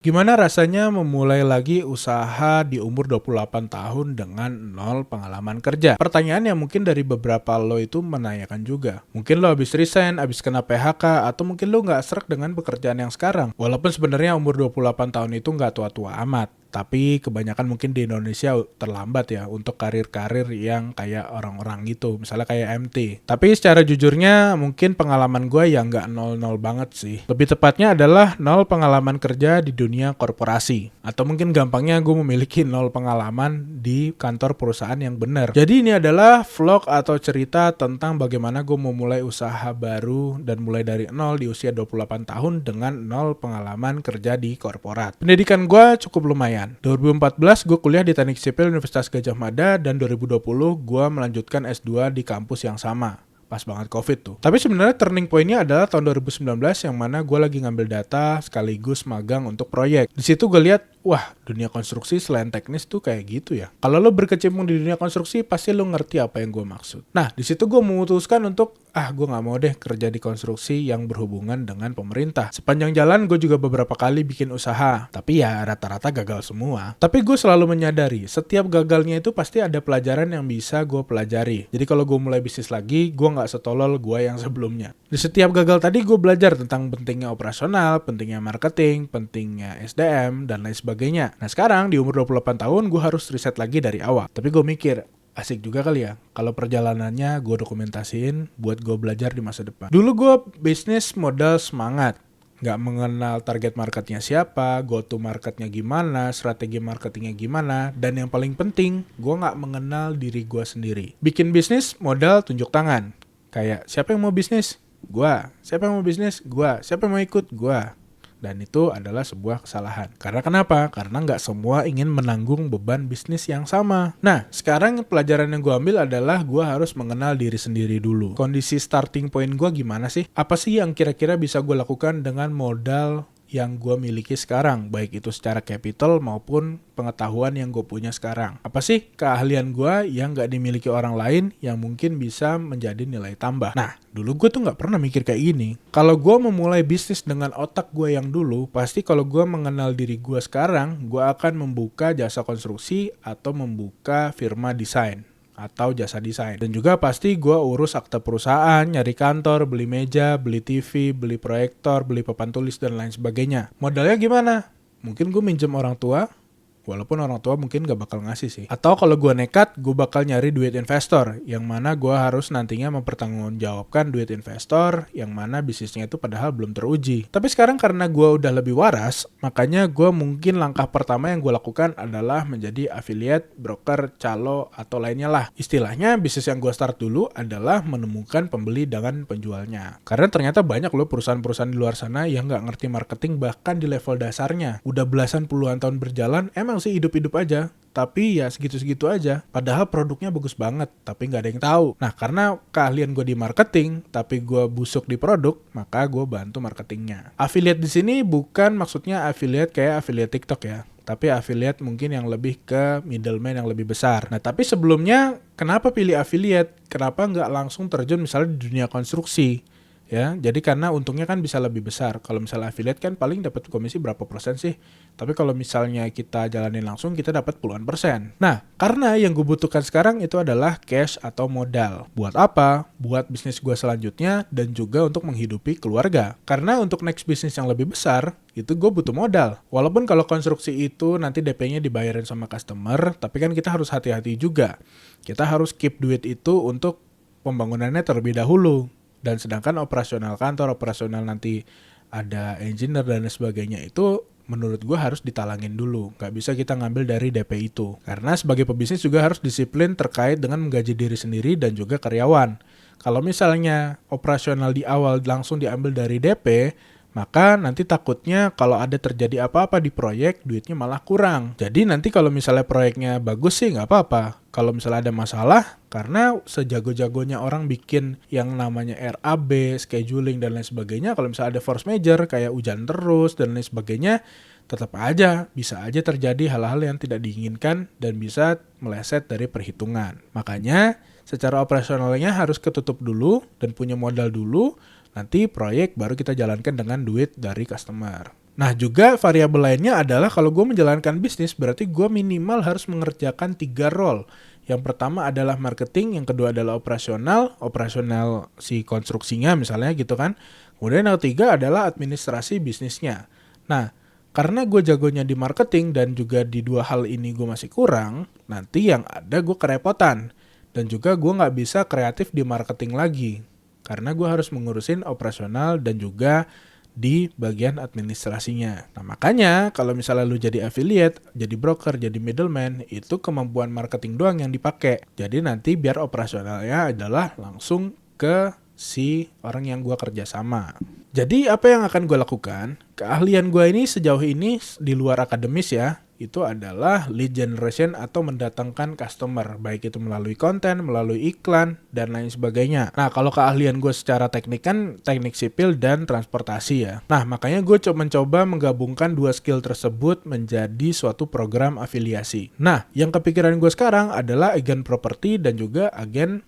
Gimana rasanya memulai lagi usaha di umur 28 tahun dengan nol pengalaman kerja? Pertanyaan yang mungkin dari beberapa lo itu menanyakan juga. Mungkin lo habis resign, habis kena PHK, atau mungkin lo nggak srek dengan pekerjaan yang sekarang. Walaupun sebenarnya umur 28 tahun itu nggak tua-tua amat. Tapi kebanyakan mungkin di Indonesia terlambat ya untuk karir-karir yang kayak orang-orang gitu. Misalnya kayak MT. Tapi secara jujurnya mungkin pengalaman gue ya nggak nol-nol banget sih. Lebih tepatnya adalah nol pengalaman kerja di dunia korporasi. Atau mungkin gampangnya gue memiliki nol pengalaman di kantor perusahaan yang benar. Jadi ini adalah vlog atau cerita tentang bagaimana gue memulai usaha baru dan mulai dari nol di usia 28 tahun dengan nol pengalaman kerja di korporat. Pendidikan gue cukup lumayan. 2014 gue kuliah di Teknik Sipil Universitas Gadjah Mada dan 2020 gue melanjutkan S2 di kampus yang sama. Pas banget COVID tuh. Tapi sebenarnya turning point-nya adalah tahun 2019 yang mana gue lagi ngambil data sekaligus magang untuk proyek. Di situ gue lihat, wah, dunia konstruksi selain teknis tuh kayak gitu ya. Kalau lo berkecimpung di dunia konstruksi, pasti lo ngerti apa yang gue maksud. Nah, di situ gue memutuskan untuk, gue nggak mau deh kerja di konstruksi yang berhubungan dengan pemerintah. Sepanjang jalan gue juga beberapa kali bikin usaha, tapi ya rata-rata gagal semua. Tapi gue selalu menyadari, setiap gagalnya itu pasti ada pelajaran yang bisa gue pelajari. Jadi kalau gue mulai bisnis lagi, gue nggak setolol gue yang sebelumnya. Di setiap gagal tadi gue belajar tentang pentingnya operasional, pentingnya marketing, pentingnya SDM, dan lain sebagainya. Nah sekarang di umur 28 tahun gue harus riset lagi dari awal. Tapi gue mikir, asik juga kali ya kalau perjalanannya gue dokumentasiin buat gue belajar di masa depan. Dulu gue bisnis modal semangat. Nggak mengenal target marketnya siapa, go to marketnya gimana, strategi marketingnya gimana, dan yang paling penting, gue nggak mengenal diri gue sendiri. Bikin bisnis modal tunjuk tangan. Kayak, siapa yang mau bisnis? Gua. Siapa yang mau bisnis? Gua. Siapa yang mau ikut? Gua. Dan itu adalah sebuah kesalahan. Karena kenapa? Karena nggak semua ingin menanggung beban bisnis yang sama. Nah, sekarang pelajaran yang gue ambil adalah gue harus mengenal diri sendiri dulu. Kondisi starting point gue gimana sih? Apa sih yang kira-kira bisa gue lakukan dengan modal yang gue miliki sekarang, baik itu secara capital maupun pengetahuan yang gue punya sekarang. Apa sih keahlian gue yang gak dimiliki orang lain yang mungkin bisa menjadi nilai tambah? Nah, dulu gue tuh gak pernah mikir kayak gini. Kalau gue memulai bisnis dengan otak gue yang dulu, pasti kalau gue mengenal diri gue sekarang, gue akan membuka jasa konstruksi atau membuka firma desain atau jasa desain. Dan juga pasti gue urus akta perusahaan, nyari kantor, beli meja, beli TV, beli proyektor, beli papan tulis, dan lain sebagainya. Modalnya gimana? Mungkin gue minjem orang tua, walaupun orang tua mungkin gak bakal ngasih sih. Atau kalau gue nekat, gue bakal nyari duit investor, yang mana gue harus nantinya mempertanggungjawabkan duit investor, yang mana bisnisnya itu padahal belum teruji. Tapi sekarang karena gue udah lebih waras, makanya gue mungkin langkah pertama yang gue lakukan adalah menjadi affiliate, broker, calo, atau lainnya lah. Istilahnya bisnis yang gue start dulu adalah menemukan pembeli dengan penjualnya. Karena ternyata banyak loh perusahaan-perusahaan di luar sana yang gak ngerti marketing bahkan di level dasarnya. Udah belasan puluhan tahun berjalan, emang sih hidup-hidup aja, tapi ya segitu-segitu aja. Padahal produknya bagus banget, tapi nggak ada yang tahu. Nah, karena keahlian gue di marketing, tapi gue busuk di produk, maka gue bantu marketingnya. Affiliate di sini bukan maksudnya affiliate kayak affiliate TikTok ya, tapi affiliate mungkin yang lebih ke middleman yang lebih besar. Nah, tapi sebelumnya kenapa pilih affiliate? Kenapa nggak langsung terjun misalnya di dunia konstruksi? Ya, jadi karena untungnya kan bisa lebih besar. Kalau misalnya affiliate kan paling dapat komisi berapa persen sih? Tapi kalau misalnya kita jalanin langsung kita dapat puluhan persen. Nah, karena yang gue butuhkan sekarang itu adalah cash atau modal. Buat apa? Buat bisnis gue selanjutnya dan juga untuk menghidupi keluarga. Karena untuk next bisnis yang lebih besar, itu gue butuh modal. Walaupun kalau konstruksi itu nanti DP-nya dibayarin sama customer, tapi kan kita harus hati-hati juga. Kita harus keep duit itu untuk pembangunannya terlebih dahulu. Dan sedangkan operasional kantor, operasional nanti ada engineer dan sebagainya itu menurut gue harus ditalangin dulu. Gak bisa kita ngambil dari DP itu. Karena sebagai pebisnis juga harus disiplin terkait dengan menggaji diri sendiri dan juga karyawan. Kalau misalnya operasional di awal langsung diambil dari DP, maka nanti takutnya kalau ada terjadi apa-apa di proyek, duitnya malah kurang. Jadi nanti kalau misalnya proyeknya bagus sih nggak apa-apa. Kalau misalnya ada masalah, karena sejago-jagonya orang bikin yang namanya RAB, scheduling, dan lain sebagainya, kalau misalnya ada force major, kayak hujan terus, dan lain sebagainya, tetap aja, bisa aja terjadi hal-hal yang tidak diinginkan dan bisa meleset dari perhitungan. Makanya, secara operasionalnya harus ketutup dulu dan punya modal dulu, nanti proyek baru kita jalankan dengan duit dari customer. Nah, juga variabel lainnya adalah kalau gue menjalankan bisnis, berarti gue minimal harus mengerjakan 3 role. Yang pertama adalah marketing, yang kedua adalah operasional si konstruksinya misalnya gitu kan. Kemudian yang ketiga adalah administrasi bisnisnya. Nah, karena gue jagonya di marketing dan juga di dua hal ini gue masih kurang, nanti yang ada gue kerepotan. Dan juga gue nggak bisa kreatif di marketing lagi. Karena gue harus mengurusin operasional dan juga di bagian administrasinya. Nah, makanya kalau misalnya lu jadi affiliate, jadi broker, jadi middleman, itu kemampuan marketing doang yang dipakai. Jadi nanti biar operasionalnya adalah langsung ke si orang yang gua kerja sama. Jadi apa yang akan gue lakukan? Keahlian gue ini sejauh ini di luar akademis ya, itu adalah lead generation atau mendatangkan customer, baik itu melalui konten, melalui iklan, dan lain sebagainya. Nah, kalau keahlian gue secara teknik kan teknik sipil dan transportasi ya. Nah, makanya gue mencoba menggabungkan dua skill tersebut menjadi suatu program afiliasi. Nah, yang kepikiran gue sekarang adalah agen properti dan juga agen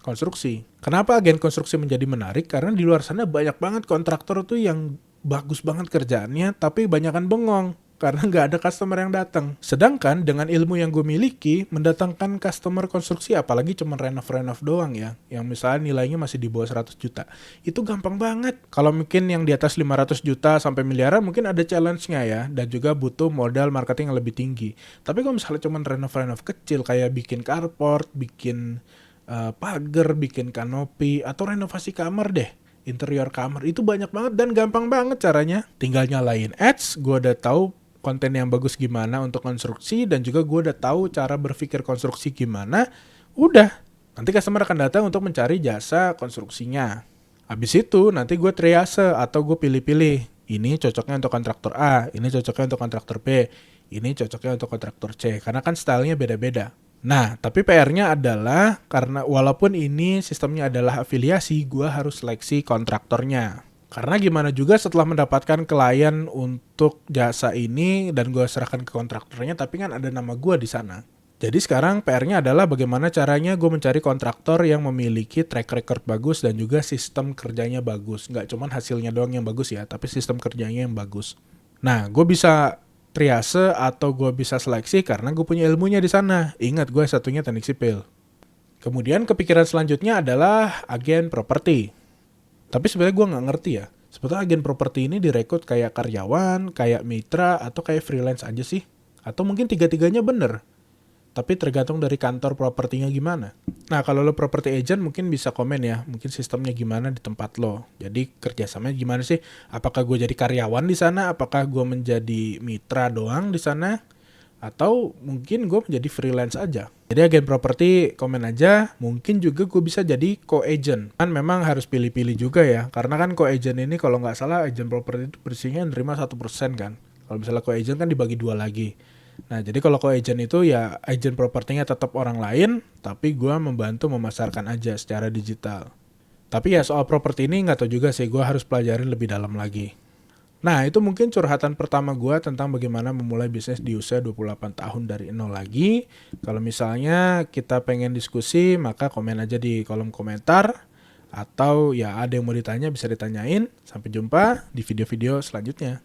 konstruksi. Kenapa agen konstruksi menjadi menarik? Karena di luar sana banyak banget kontraktor tuh yang bagus banget kerjaannya, tapi banyakan bengong karena nggak ada customer yang datang. Sedangkan dengan ilmu yang gue miliki, mendatangkan customer konstruksi, apalagi cuma renov-renov doang ya, yang misalnya nilainya masih di bawah 100 juta, itu gampang banget. Kalau mungkin yang di atas 500 juta sampai miliaran mungkin ada challenge-nya ya, dan juga butuh modal marketing yang lebih tinggi. Tapi kalau misalnya cuma renov-renov kecil, kayak bikin carport, bikin pagar, bikin kanopi, atau renovasi kamar deh, interior kamar, itu banyak banget dan gampang banget caranya. Tinggal nyalain ads, gue udah tahu konten yang bagus gimana untuk konstruksi, dan juga gue udah tahu cara berpikir konstruksi gimana. Udah, nanti customer akan datang untuk mencari jasa konstruksinya. Habis itu nanti gue triase atau gue pilih-pilih. Ini cocoknya untuk kontraktor A, ini cocoknya untuk kontraktor B, ini cocoknya untuk kontraktor C. Karena kan stylenya beda-beda. Nah, tapi PR-nya adalah karena walaupun ini sistemnya adalah afiliasi, gue harus seleksi kontraktornya. Karena gimana juga setelah mendapatkan klien untuk jasa ini dan gue serahkan ke kontraktornya, tapi kan ada nama gue di sana. Jadi sekarang PR-nya adalah bagaimana caranya gue mencari kontraktor yang memiliki track record bagus dan juga sistem kerjanya bagus. Nggak cuma hasilnya doang yang bagus ya, tapi sistem kerjanya yang bagus. Nah, gue bisa triase atau gue bisa seleksi karena gue punya ilmunya di sana. Ingat, gue satunya teknik sipil. Kemudian kepikiran selanjutnya adalah agen properti. Tapi sebenarnya gue nggak ngerti ya, sebetulnya agen properti ini direkrut kayak karyawan, kayak mitra, atau kayak freelance aja sih? Atau mungkin tiga-tiganya bener? Tapi tergantung dari kantor propertinya gimana. Nah, kalau lo property agent mungkin bisa komen ya, mungkin sistemnya gimana di tempat lo. Jadi kerjasamanya gimana sih? Apakah gue jadi karyawan di sana? Apakah gue menjadi mitra doang di sana? Atau mungkin gue menjadi freelance aja. Jadi agen properti komen aja, mungkin juga gue bisa jadi co-agent. Kan memang harus pilih-pilih juga ya, karena kan co-agent ini kalau nggak salah agen properti itu bersihnya nerima 1% kan. Kalau misalnya co-agent kan dibagi 2 lagi. Nah, jadi kalau co-agent itu ya agent propertinya tetap orang lain, tapi gue membantu memasarkan aja secara digital. Tapi ya soal properti ini nggak tahu juga sih, gue harus pelajarin lebih dalam lagi. Nah, itu mungkin curhatan pertama gue tentang bagaimana memulai bisnis di usia 28 tahun dari nol lagi. Kalau misalnya kita pengen diskusi, maka komen aja di kolom komentar. Atau ya ada yang mau ditanya bisa ditanyain. Sampai jumpa di video-video selanjutnya.